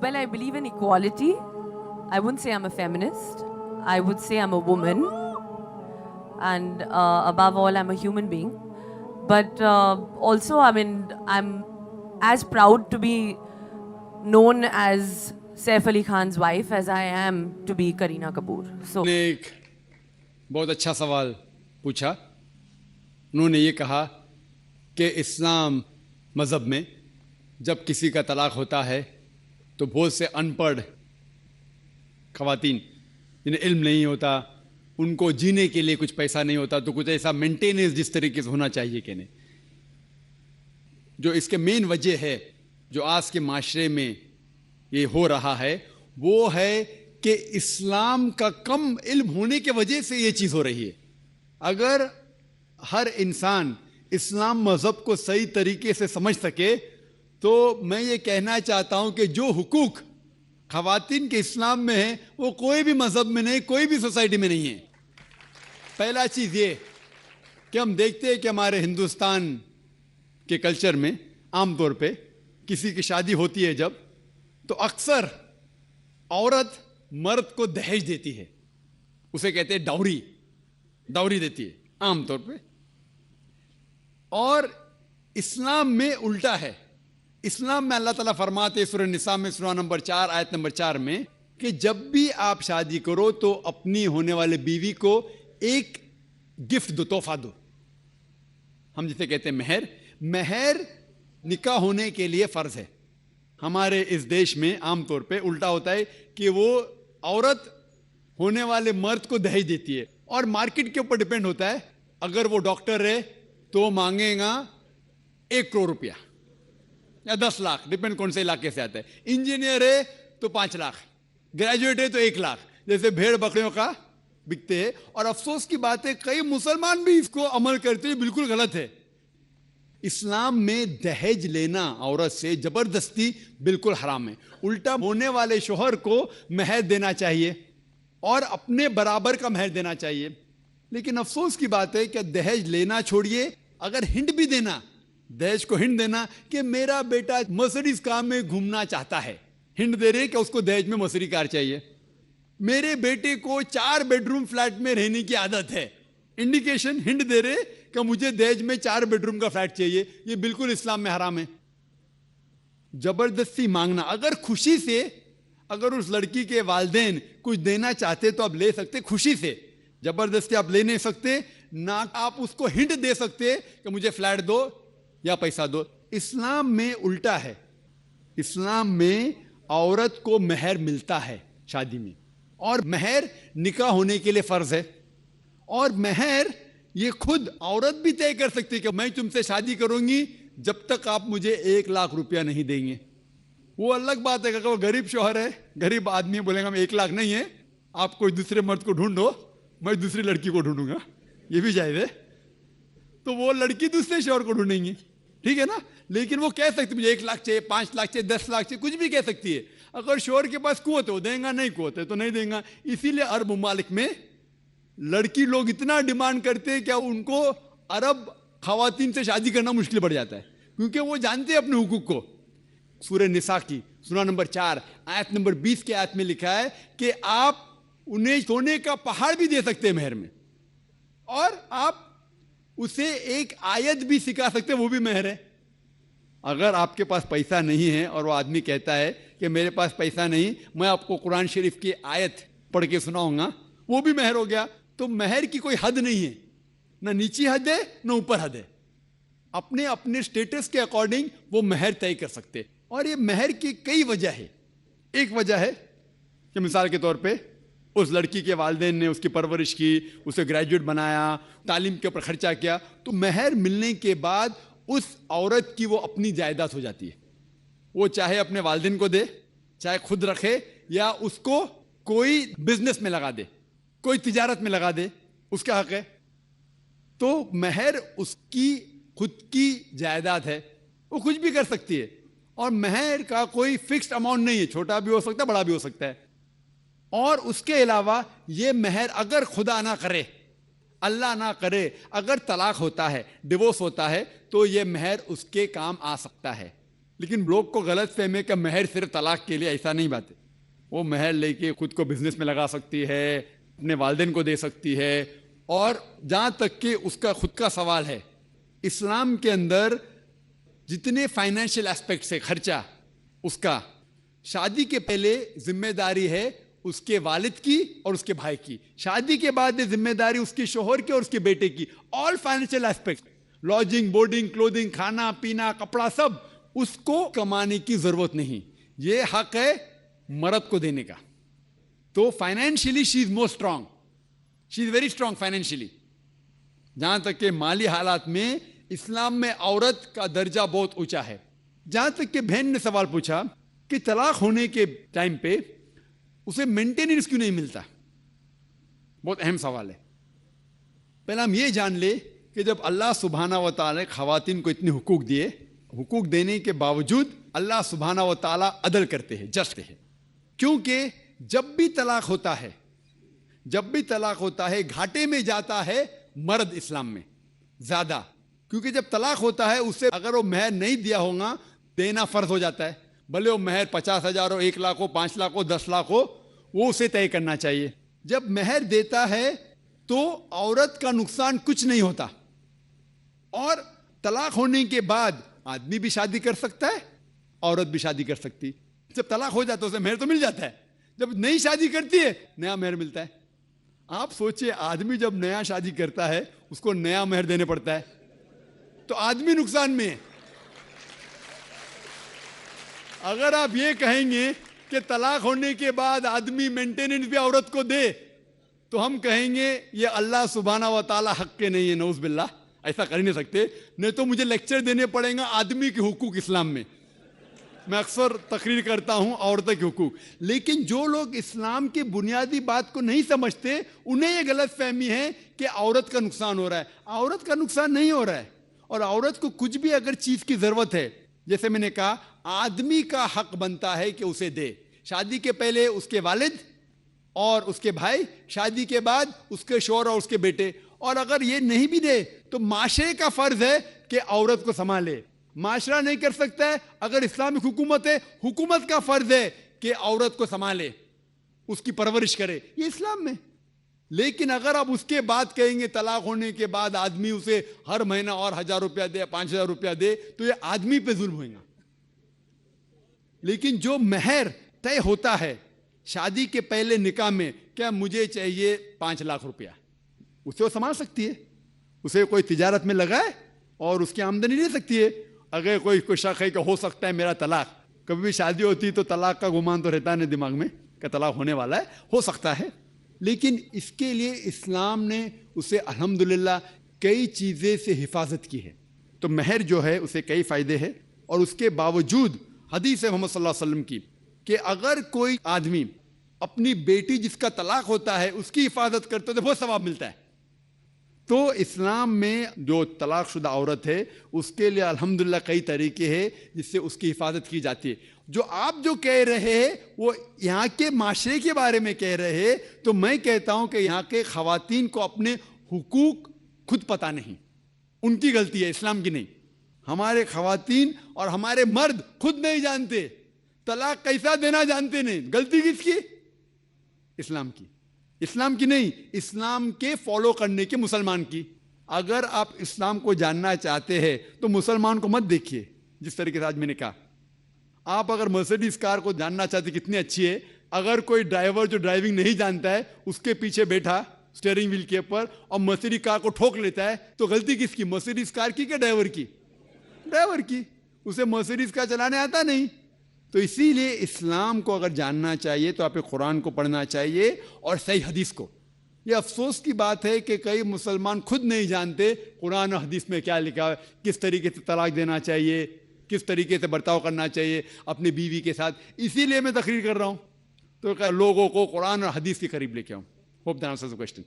Well, I believe in equality. I wouldn't say I'm a feminist. I would say I'm a woman. And above all, I'm a human being. But also, I mean, I'm as proud to be known as Saif Ali Khan's wife as I am to be Kareena Kapoor. So, نے ایک بہت اچھا سوال پوچھا. انہوں نے یہ کہا کہ اسلام مذہب میں جب کسی کا طلاق ہوتا ہے تو بہت سے ان پڑھ خواتین جنہیں علم نہیں ہوتا، ان کو جینے کے لیے کچھ پیسہ نہیں ہوتا، تو کچھ ایسا مینٹیننس جس طریقے سے ہونا چاہیے کہ نہیں. جو اس کے مین وجہ ہے جو آج کے معاشرے میں یہ ہو رہا ہے وہ ہے کہ اسلام کا کم علم ہونے کی وجہ سے یہ چیز ہو رہی ہے. اگر ہر انسان اسلام مذہب کو صحیح طریقے سے سمجھ سکے تو میں یہ کہنا چاہتا ہوں کہ جو حقوق خواتین کے اسلام میں ہیں وہ کوئی بھی مذہب میں نہیں، کوئی بھی سوسائٹی میں نہیں ہے. پہلا چیز یہ کہ ہم دیکھتے ہیں کہ ہمارے ہندوستان کے کلچر میں عام طور پہ کسی کی شادی ہوتی ہے جب، تو اکثر عورت مرد کو دہیج دیتی ہے، اسے کہتے ہیں ڈاوری دیتی ہے عام طور پہ. اور اسلام میں الٹا ہے. اسلام میں اللہ تعالیٰ فرماتے ہیں سورہ نساء میں سورہ نمبر 4 آیت نمبر 4 میں کہ جب بھی آپ شادی کرو تو اپنی ہونے والے بیوی کو ایک گفٹ دو، تحفہ دو. ہم جسے کہتے ہیں مہر نکاح ہونے کے لیے فرض ہے. ہمارے اس دیش میں عام طور پہ الٹا ہوتا ہے کہ وہ عورت ہونے والے مرد کو دہیج دیتی ہے، اور مارکیٹ کے اوپر ڈیپینڈ ہوتا ہے. اگر وہ ڈاکٹر ہے تو وہ مانگے گا 1 کروڑ روپیہ یا 10 لاکھ، ڈیپینڈ کون سے علاقے سے آتا ہے. انجینئر ہے تو 5 لاکھ، گریجویٹ ہے تو 1 لاکھ، جیسے بھیڑ بکریوں کا بکتے ہیں. اور افسوس کی بات ہے کئی مسلمان بھی اس کو عمل کرتے ہیں، بالکل غلط ہے. اسلام میں دہیج لینا عورت سے زبردستی بالکل حرام ہے. الٹا ہونے والے شوہر کو مہر دینا چاہیے اور اپنے برابر کا مہر دینا چاہیے. لیکن افسوس کی بات ہے کہ دہیج لینا چھوڑیے، اگر ہنٹ بھی دینا، دہیج کو ہنٹ دینا کہ میرا بیٹا مرسڈیز کار میں گھومنا چاہتا ہے، ہنٹ دے رہے کہ اس کو دہیج میں مرسڈیز کار چاہیے. میرے بیٹے کو 4 بیڈ روم فلیٹ میں رہنے کی عادت ہے، انڈیکیشن ہنٹ دے رہے کہ مجھے دہیج میں 4 بیڈ روم کا فلیٹ چاہیے. یہ بالکل اسلام میں حرام ہے. زبردستی مانگنا، اگر خوشی سے، اگر اس لڑکی کے والدین کچھ دینا چاہتے تو آپ لے سکتے خوشی سے. زبردستی آپ لے نہیں سکتے، نہ آپ اس کو ہنٹ دے سکتے کہ مجھے فلیٹ دو یا پیسہ دو. اسلام میں الٹا ہے. اسلام میں عورت کو مہر ملتا ہے شادی میں، اور مہر نکاح ہونے کے لیے فرض ہے. اور مہر یہ خود عورت بھی طے کر سکتی کہ میں تم سے شادی کروں گی جب تک آپ مجھے 1 لاکھ روپیہ نہیں دیں گے. وہ الگ بات ہے کہ وہ غریب شوہر ہے، غریب آدمی بولے گا میں 1 لاکھ نہیں ہے، آپ کوئی دوسرے مرد کو ڈھونڈو، میں دوسری لڑکی کو ڈھونڈوں گا، یہ بھی جائز ہے. تو وہ لڑکی دوسرے شوہر کو ڈھونڈیں گی، ٹھیک ہے نا. لیکن وہ کہہ سکتی مجھے 1 لاکھ چاہیے، 5 لاکھ چاہیے، 10 لاکھ چاہیے، کچھ بھی کہہ سکتی ہے. اگر شوہر کے پاس قوت ہے وہ دیں گا، نہیں قوت ہے تو نہیں دیں گا. اسی لیے عرب ممالک میں لڑکی لوگ اتنا ڈیمانڈ کرتے ہیں کہ ان کو عرب خواتین سے شادی کرنا مشکل پڑ جاتا ہے، کیونکہ وہ جانتے ہیں اپنے حقوق کو. سورہ نساء کی سورہ نمبر 4 آیت نمبر 20 کے آیت میں لکھا ہے کہ آپ انہیں سونے کا پہاڑ بھی دے سکتے ہیں مہر میں، اور آپ اسے ایک آیت بھی سکھا سکتے ہیں، وہ بھی مہر ہے. اگر آپ کے پاس پیسہ نہیں ہے اور وہ آدمی کہتا ہے کہ میرے پاس پیسہ نہیں، میں آپ کو قرآن شریف کی آیت پڑھ کے سناؤں گا، وہ بھی مہر ہو گیا. تو مہر کی کوئی حد نہیں ہے، نہ نیچی حد ہے نہ اوپر حد ہے. اپنے اپنے سٹیٹس کے اکارڈنگ وہ مہر طے کر سکتے. اور یہ مہر کی کئی وجہ ہے. ایک وجہ ہے کہ مثال کے طور پہ اس لڑکی کے والدین نے اس کی پرورش کی، اسے گریجویٹ بنایا، تعلیم کے اوپر خرچہ کیا، تو مہر ملنے کے بعد اس عورت کی وہ اپنی جائیداد ہو جاتی ہے. وہ چاہے اپنے والدین کو دے، چاہے خود رکھے، یا اس کو کوئی بزنس میں لگا دے، کوئی تجارت میں لگا دے، اس کا حق ہے. تو مہر اس کی خود کی جائیداد ہے، وہ کچھ بھی کر سکتی ہے. اور مہر کا کوئی فکسڈ اماؤنٹ نہیں ہے، چھوٹا بھی ہو سکتا ہے، بڑا بھی ہو سکتا ہے. اور اس کے علاوہ یہ مہر اگر خدا نہ کرے، اللہ نہ کرے، اگر طلاق ہوتا ہے، ڈیورس ہوتا ہے، تو یہ مہر اس کے کام آ سکتا ہے. لیکن لوگ کو غلط فہمی کہ مہر صرف طلاق کے لیے، ایسا نہیں بات ہے. وہ مہر لے کے خود کو بزنس میں لگا سکتی ہے، اپنے والدین کو دے سکتی ہے. اور جہاں تک کہ اس کا خود کا سوال ہے، اسلام کے اندر جتنے فائنینشیل ایسپیکٹس ہے خرچہ اس کا، شادی کے پہلے ذمہ داری ہے اس کے والد کی اور اس کے بھائی کی، شادی کے بعد ذمہ داری اس کے شوہر کی اور اس کے بیٹے کی. آل فائنینشیل ایسپیکٹ، لاڈجنگ، بورڈنگ، کلودنگ، کھانا پینا، کپڑا، سب اس کو کمانے کی ضرورت نہیں. یہ حق ہے مرد کو دینے کا. تو financially she is more strong, she is very strong financially. جہاں تک کہ مالی حالات میں اسلام میں عورت کا درجہ بہت اونچا ہے. جہاں تک کہ بہن نے سوال پوچھا کہ طلاق ہونے کے ٹائم پہ اسے مینٹیننس کیوں نہیں ملتا، بہت اہم سوال ہے. پہلے ہم یہ جان لیں کہ جب اللہ سبحانہ و تعالیٰ خواتین کو اتنے حقوق دیے، حقوق دینے کے باوجود اللہ سبحانہ و تعالیٰ عدل کرتے ہیں، جسٹ ہے. کیونکہ جب بھی طلاق ہوتا ہے گھاٹے میں جاتا ہے مرد اسلام میں زیادہ. کیونکہ جب طلاق ہوتا ہے اسے اگر وہ مہر نہیں دیا ہوگا دینا فرض ہو جاتا ہے. بھلے وہ مہر 50,000 ہو، 1 لاکھ ہو، 5 لاکھ ہو، 10 لاکھ ہو، وہ اسے طے کرنا چاہیے. جب مہر دیتا ہے تو عورت کا نقصان کچھ نہیں ہوتا. اور طلاق ہونے کے بعد آدمی بھی شادی کر سکتا ہے، عورت بھی شادی کر سکتی. جب طلاق ہو جاتا ہے اسے مہر تو مل جاتا ہے، جب نئی شادی کرتی ہے نیا مہر ملتا ہے. آپ سوچئے آدمی جب نیا شادی کرتا ہے اس کو نیا مہر دینے پڑتا ہے تو آدمی نقصان میں ہے. اگر آپ یہ کہیں گے کہ طلاق ہونے کے بعد آدمی مینٹیننس بھی عورت کو دے تو ہم کہیں گے یہ اللہ سبحانہ و تعالیٰ حق کے نہیں ہے، نعوذ باللہ. ایسا کر ہی نہیں سکتے. نہیں تو مجھے لیکچر دینے پڑیں گا آدمی کے حقوق اسلام میں. میں اکثر تقریر کرتا ہوں عورتوں کے حقوق. لیکن جو لوگ اسلام کی بنیادی بات کو نہیں سمجھتے انہیں یہ غلط فہمی ہے کہ عورت کا نقصان ہو رہا ہے. عورت کا نقصان نہیں ہو رہا ہے. اور عورت کو کچھ بھی اگر چیز کی ضرورت ہے، جیسے میں نے کہا آدمی کا حق بنتا ہے کہ اسے دے. شادی کے پہلے اس کے والد اور اس کے بھائی، شادی کے بعد اس کے شوہر اور اس کے بیٹے. اور اگر یہ نہیں بھی دے تو معاشرے کا فرض ہے کہ عورت کو سنبھالے. معاشرہ نہیں کر سکتا ہے. اگر اسلامک حکومت ہے، حکومت کا فرض ہے کہ عورت کو سنبھالے، اس کی پرورش کرے. یہ اسلام میں. لیکن اگر آپ اس کے بعد کہیں گے طلاق ہونے کے بعد آدمی اسے ہر مہینہ اور 1,000 روپیہ دے، 5,000 روپیہ دے، تو یہ آدمی پہ ظلم ہوئے گا. لیکن جو مہر طے ہوتا ہے شادی کے پہلے نکاح میں، کیا مجھے چاہیے 5 لاکھ روپیہ، اسے وہ سنبھال سکتی ہے. اسے کوئی تجارت میں لگائے اور اس کی آمدنی لے سکتی ہے. اگر کوئی شک ہے کہ ہو سکتا ہے میرا طلاق، کبھی بھی شادی ہوتی تو طلاق کا گمان تو رہتا نہیں دماغ میں کہ طلاق ہونے والا ہے، ہو سکتا ہے. لیکن اس کے لیے اسلام نے اسے الحمدللہ کئی چیزیں سے حفاظت کی ہے. تو مہر جو ہے اسے کئی فائدے ہیں. اور اس کے باوجود حدیث محمد صلی اللہ علیہ وسلم کی کہ اگر کوئی آدمی اپنی بیٹی جس کا طلاق ہوتا ہے اس کی حفاظت کرتا ہے تو بہت ثواب ملتا ہے. تو اسلام میں جو طلاق شدہ عورت ہے اس کے لیے الحمدللہ کئی طریقے ہیں جس سے اس کی حفاظت کی جاتی ہے. جو آپ جو کہہ رہے ہیں وہ یہاں کے معاشرے کے بارے میں کہہ رہے ہیں، تو میں کہتا ہوں کہ یہاں کے خواتین کو اپنے حقوق خود پتہ نہیں. ان کی غلطی ہے، اسلام کی نہیں. ہمارے خواتین اور ہمارے مرد خود نہیں جانتے، طلاق کیسا دینا جانتے نہیں. غلطی کس کی؟ اسلام کی. اسلام کی نہیں، اسلام کے فالو کرنے کی، مسلمان کی. اگر آپ اسلام کو جاننا چاہتے ہیں تو مسلمان کو مت دیکھیے. جس طریقے سے آج میں نے کہا، آپ اگر مرسیڈیز کار کو جاننا چاہتے کتنی اچھی ہے، اگر کوئی ڈرائیور جو ڈرائیونگ نہیں جانتا ہے اس کے پیچھے بیٹھا اسٹیئرنگ ویل کے اوپر اور مرسیڈیز کار کو ٹھوک لیتا ہے تو غلطی کس کی؟ مرسیڈیز کار کی کہ ڈرائیور کی؟ ڈرائیور کی. اسے مرسیڈیز کار چلانے آتا نہیں. تو اسی لیے اسلام کو اگر جاننا چاہیے تو آپ قرآن کو پڑھنا چاہیے اور صحیح حدیث کو. یہ افسوس کی بات ہے کہ کئی مسلمان خود نہیں جانتے قرآن اور حدیث میں کیا لکھا ہے، کس طریقے سے طلاق دینا چاہیے، کس طریقے سے برتاؤ کرنا چاہیے اپنی بیوی کے ساتھ. اسی لیے میں تقریر کر رہا ہوں تو لوگوں کو قرآن اور حدیث کے قریب لے کے آؤں. Hope that answers the question.